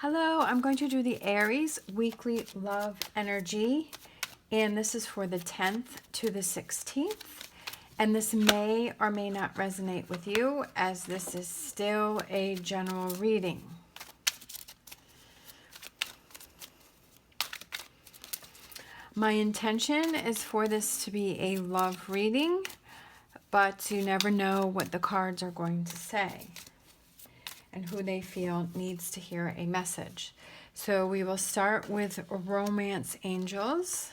Hello, I'm going to do the Aries weekly love energy, and this is for the 10th to the 16th, and this may or may not resonate with you as this is still a general reading. My intention is for this to be a love reading, but you never know what the cards are going to say and who they feel needs to hear a message. So we will start with romance angels.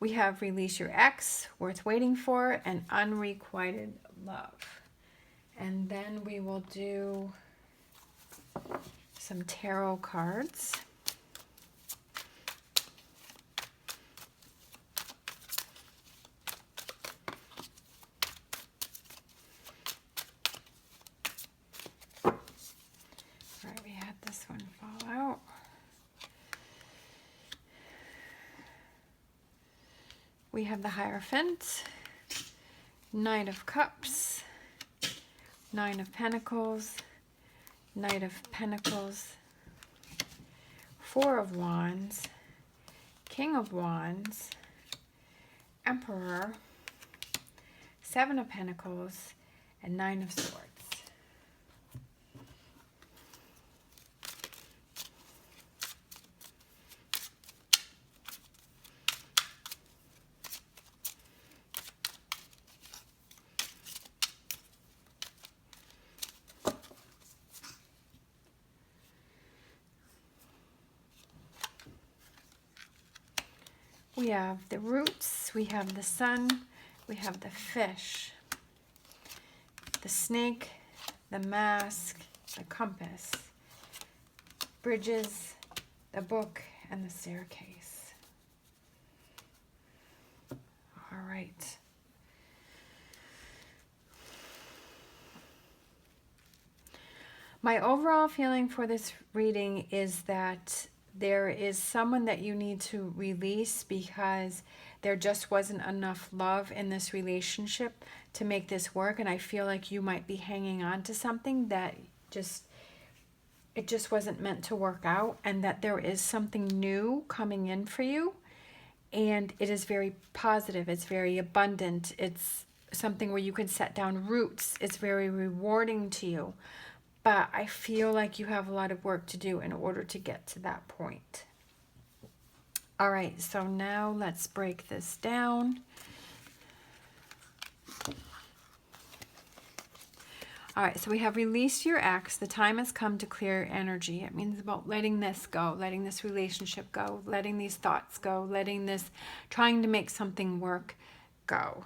We have release your ex, worth waiting for, and unrequited love. And then we will do some tarot cards. We had this one fall out. We have the Hierophant, Knight of Cups, Nine of Pentacles, Knight of Pentacles, Four of Wands, King of Wands, Emperor, Seven of Pentacles, and Nine of Swords. We have the Roots, we have the Sun, we have the Fish, the Snake, the Mask, the Compass, Bridges, the Book, and the Staircase. All right. My overall feeling for this reading is that there is someone that you need to release because there just wasn't enough love in this relationship to make this work. And I feel like you might be hanging on to something that it just wasn't meant to work out, and that there is something new coming in for you. And it is very positive. It's very abundant. It's something where you can set down roots. It's very rewarding to you. But I feel like you have a lot of work to do in order to get to that point. All right, so now let's break this down. All right, so we have release your ex. The time has come to clear energy. It means about letting this go, letting this relationship go, letting these thoughts go, letting this trying to make something work go.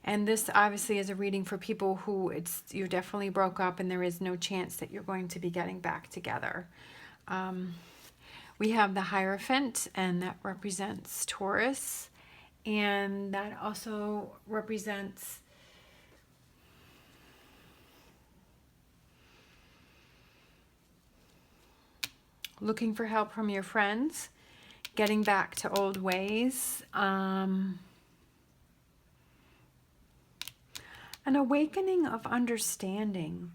And this obviously is a reading for people who you're definitely broke up and there is no chance that you're going to be getting back together. We have the Hierophant, and that represents Taurus. And that also represents looking for help from your friends, getting back to old ways, an awakening of understanding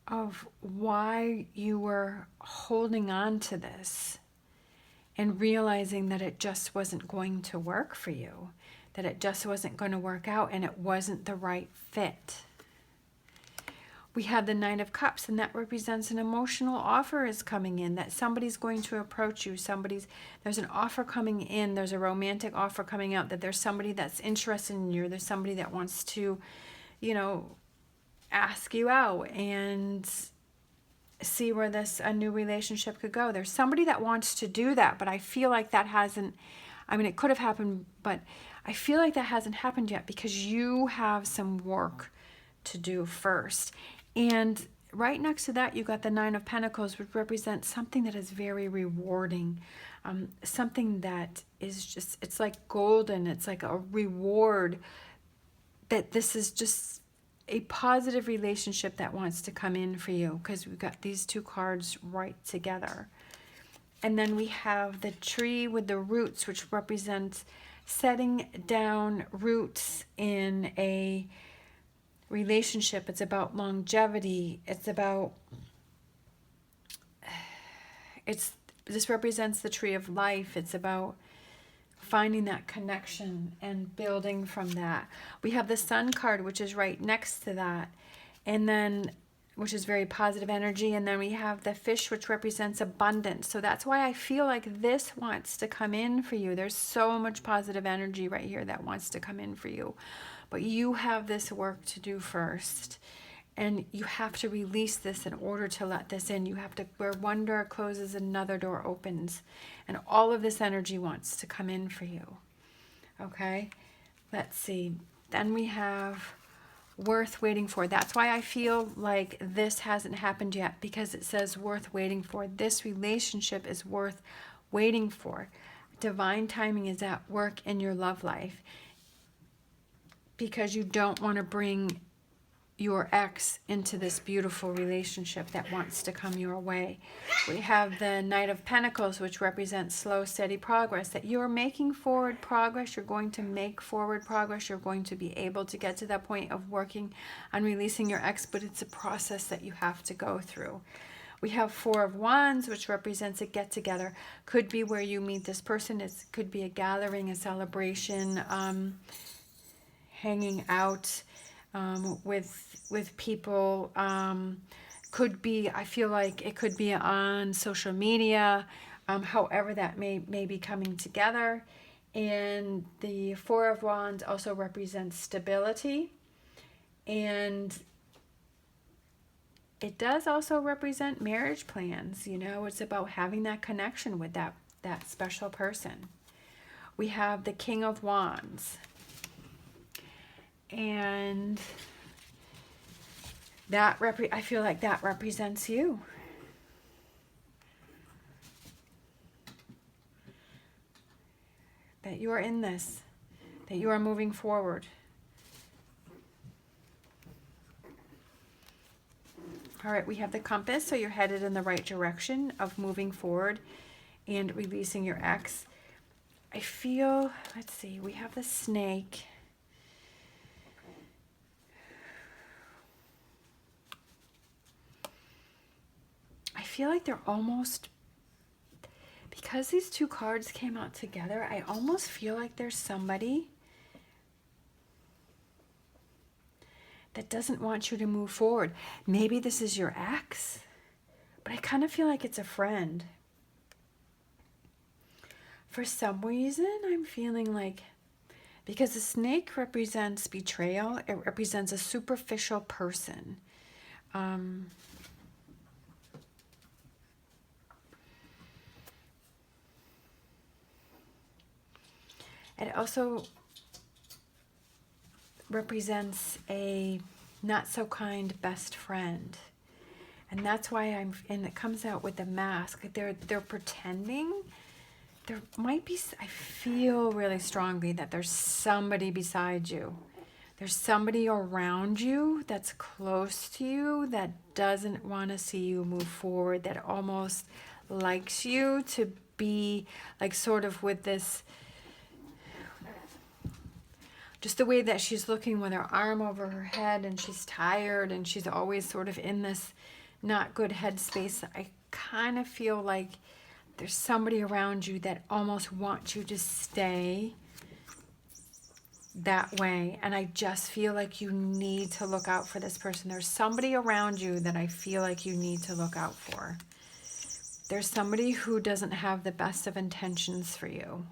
of why you were holding on to this and realizing that it just wasn't going to work for you, that it just wasn't going to work out and it wasn't the right fit. We have the Nine of Cups, and that represents an emotional offer is coming in, that somebody's going to approach you. There's an offer coming in. There's a romantic offer coming out, that there's somebody that's interested in you. There's somebody that wants to, ask you out and see where a new relationship could go. There's somebody that wants to do that, but I feel like that hasn't, it could have happened, but I feel like that hasn't happened yet because you have some work to do first. And right next to that, you got the Nine of Pentacles, which represents something that is very rewarding, something that is just, it's like golden. It's like a reward, that this is just a positive relationship that wants to come in for you, because we've got these two cards right together. And then we have the tree with the roots, which represents setting down roots in a relationship. It's about longevity. It's about, this represents the tree of life. It's about finding that connection and building from that. We have the Sun card, which is right next to that, and then, which is very positive energy. And then we have the Fish, which represents abundance. So that's why I feel like this wants to come in for you. There's so much positive energy right here that wants to come in for you. But you have this work to do first. And you have to release this in order to let this in. You have to, where one door closes, another door opens. And all of this energy wants to come in for you. Okay? Let's see. Then we have worth waiting for. That's why I feel like this hasn't happened yet, because it says worth waiting for. This relationship is worth waiting for. Divine timing is at work in your love life, because you don't want to bring your ex into this beautiful relationship that wants to come your way. We have the Knight of Pentacles, which represents slow, steady progress, that you're making forward progress. You're going to make forward progress. You're going to be able to get to that point of working on releasing your ex, but it's a process that you have to go through. We have Four of Wands, which represents a get-together. Could be where you meet this person. It could be a gathering, a celebration, hanging out, with people. Could be, I feel like it could be on social media, however that may be coming together. And the Four of Wands also represents stability, and it does also represent marriage plans. You know, it's about having that connection with that special person. We have the King of Wands, and that I feel like that represents you. That you are in this, that you are moving forward. All right, we have the Compass, so you're headed in the right direction of moving forward and releasing your ex. I feel, let's see, we have the Snake. I feel like they're almost, because these two cards came out together, I almost feel like there's somebody that doesn't want you to move forward. Maybe this is your ex, but I kind of feel like it's a friend. For some reason, I'm feeling like, because the Snake represents betrayal, it represents a superficial person. It also represents a not so kind best friend. And that's why and it comes out with the mask. They're pretending. There might be, I feel really strongly that there's somebody beside you. There's somebody around you that's close to you that doesn't want to see you move forward, that almost likes you to be like sort of with this, just the way that she's looking with her arm over her head, and she's tired, and she's always sort of in this not good headspace. I kind of feel like there's somebody around you that almost wants you to stay that way. And I just feel like you need to look out for this person. There's somebody around you that I feel like you need to look out for. There's somebody who doesn't have the best of intentions for you.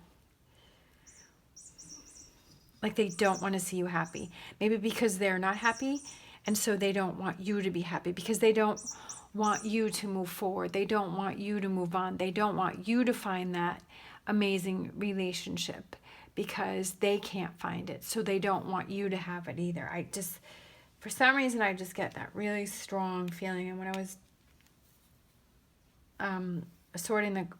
Like they don't want to see you happy. Maybe because they're not happy, and so they don't want you to be happy, because they don't want you to move forward. They don't want you to move on. They don't want you to find that amazing relationship, because they can't find it. So they don't want you to have it either. I just, for some reason, I just get that really strong feeling. And when I was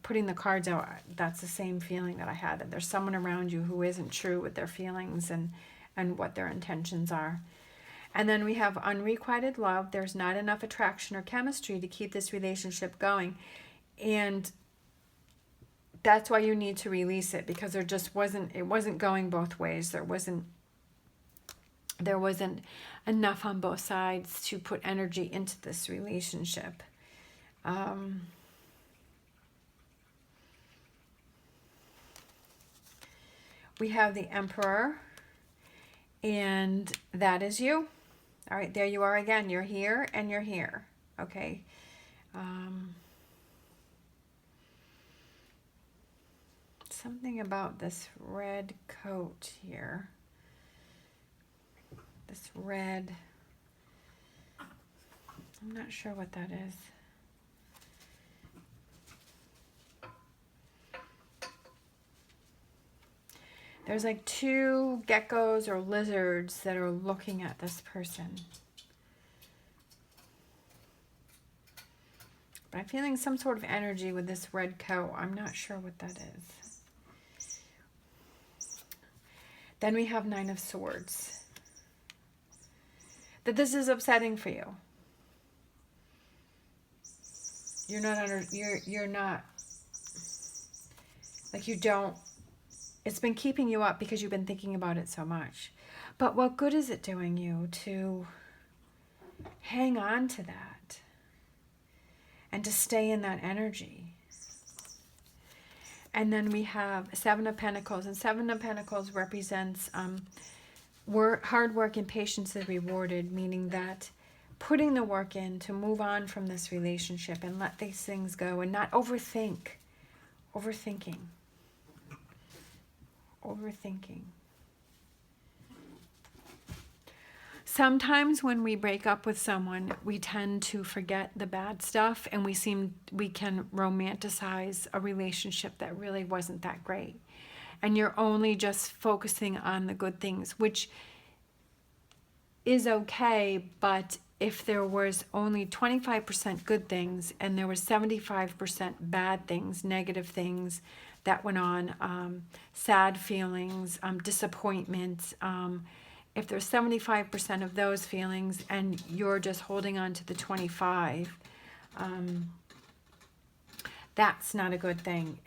putting the cards out, that's the same feeling that I had, that there's someone around you who isn't true with their feelings and what their intentions are. And then we have unrequited love. There's not enough attraction or chemistry to keep this relationship going. And that's why you need to release it, because there just wasn't, it wasn't going both ways. There wasn't there wasn't enough on both sides to put energy into this relationship. We have the Emperor, and that is you. All right, there you are again. You're here and you're here. Okay. Something about this red coat here. This red. I'm not sure what that is. There's like two geckos or lizards that are looking at this person. But I'm feeling some sort of energy with this red coat. I'm not sure what that is. Then we have Nine of Swords. That this is upsetting for you. You're not like you don't. It's been keeping you up because you've been thinking about it so much. But what good is it doing you to hang on to that and to stay in that energy? And then we have Seven of Pentacles. And Seven of Pentacles represents hard work and patience is rewarded, meaning that putting the work in to move on from this relationship and let these things go and not overthinking. Sometimes when we break up with someone, we tend to forget the bad stuff and we can romanticize a relationship that really wasn't that great. And you're only just focusing on the good things, which is okay, but if there was only 25% good things and there was 75% bad things, negative things that went on, sad feelings, disappointment, if there's 75% of those feelings and you're just holding on to the 25, that's not a good thing.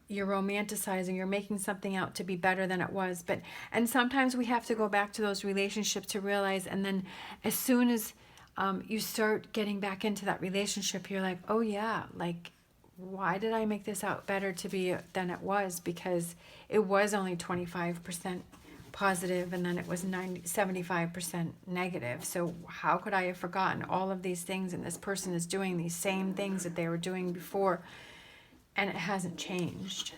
You're romanticizing, you're making something out to be better than it was. And sometimes we have to go back to those relationships to realize, and then as soon as you start getting back into that relationship, you're like, oh yeah, like, why did I make this out better to be than it was? Because it was only 25% positive and then it was 75% negative. So how could I have forgotten all of these things, and this person is doing these same things that they were doing before and it hasn't changed.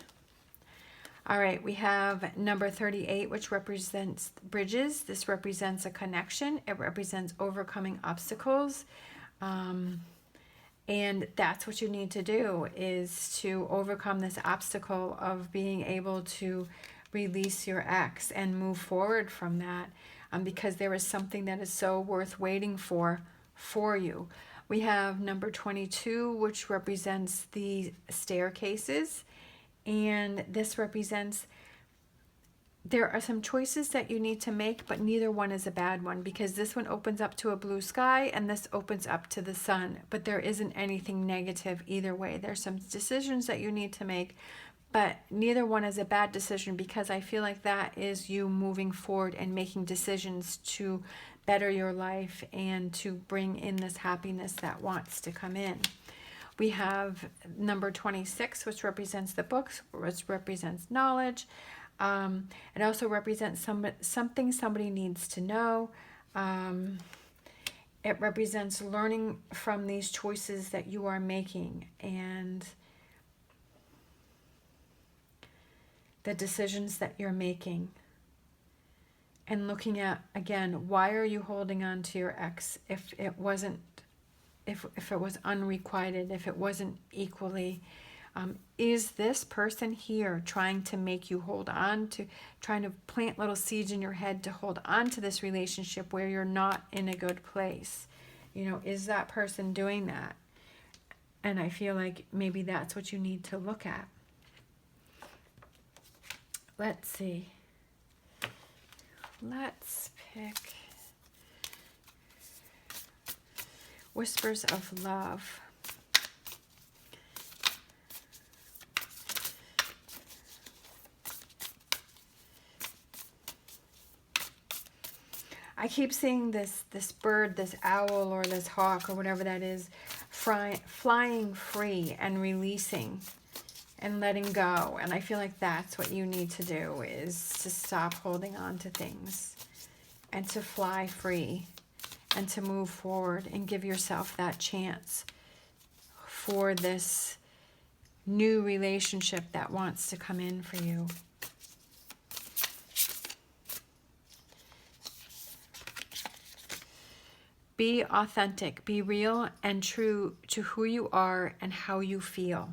All right, we have number 38, which represents bridges. This represents a connection. It represents overcoming obstacles. And that's what you need to do, is to overcome this obstacle of being able to release your ex and move forward from that, because there is something that is so worth waiting for you. We have number 22, which represents the staircases. And this represents there are some choices that you need to make, but neither one is a bad one, because this one opens up to a blue sky and this opens up to the sun. But there isn't anything negative either way. There's some decisions that you need to make, but neither one is a bad decision, because I feel like that is you moving forward and making decisions to better your life and to bring in this happiness that wants to come in. We have number 26, which represents the books, which represents knowledge. It also represents something somebody needs to know. It represents learning from these choices that you are making and the decisions that you're making. And looking at, again, why are you holding on to your ex if it wasn't, if it was unrequited, if it wasn't equally, is this person here trying to make you hold on to, trying to plant little seeds in your head to hold on to this relationship where you're not in a good place? You know, is that person doing that? And I feel like maybe that's what you need to look at. Let's see. Let's pick Whispers of Love. I keep seeing this bird, this owl or this hawk or whatever that is, flying free and releasing and letting go. And I feel like that's what you need to do, is to stop holding on to things and to fly free and to move forward and give yourself that chance for this new relationship that wants to come in for you. Be authentic, be real and true to who you are and how you feel.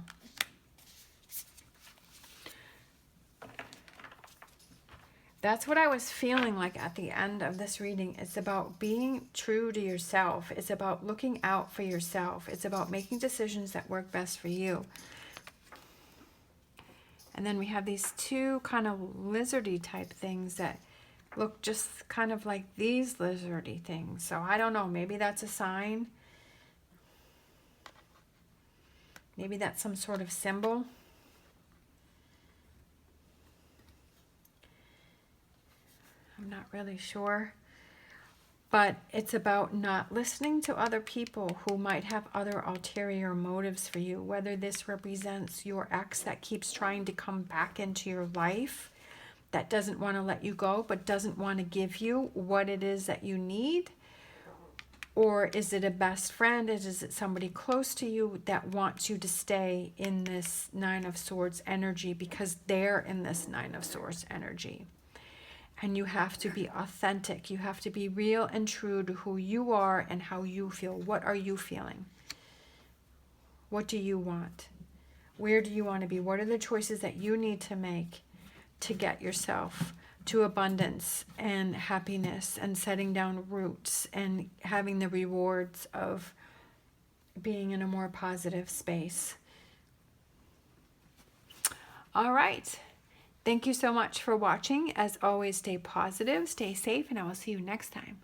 That's what I was feeling like at the end of this reading. It's about being true to yourself. It's about looking out for yourself. It's about making decisions that work best for you. And then we have these two kind of lizardy type things that look just kind of like these lizardy things. So I don't know, maybe that's a sign. Maybe that's some sort of symbol. I'm not really sure. But it's about not listening to other people who might have other ulterior motives for you, whether this represents your ex that keeps trying to come back into your life, that doesn't want to let you go, but doesn't want to give you what it is that you need. Or is it a best friend? Is it somebody close to you that wants you to stay in this Nine of Swords energy because they're in this Nine of Swords energy? And you have to be authentic. You have to be real and true to who you are and how you feel. What are you feeling? What do you want? Where do you want to be? What are the choices that you need to make to get yourself to abundance and happiness and setting down roots and having the rewards of being in a more positive space? All right. Thank you so much for watching. As always, stay positive, stay safe, and I will see you next time.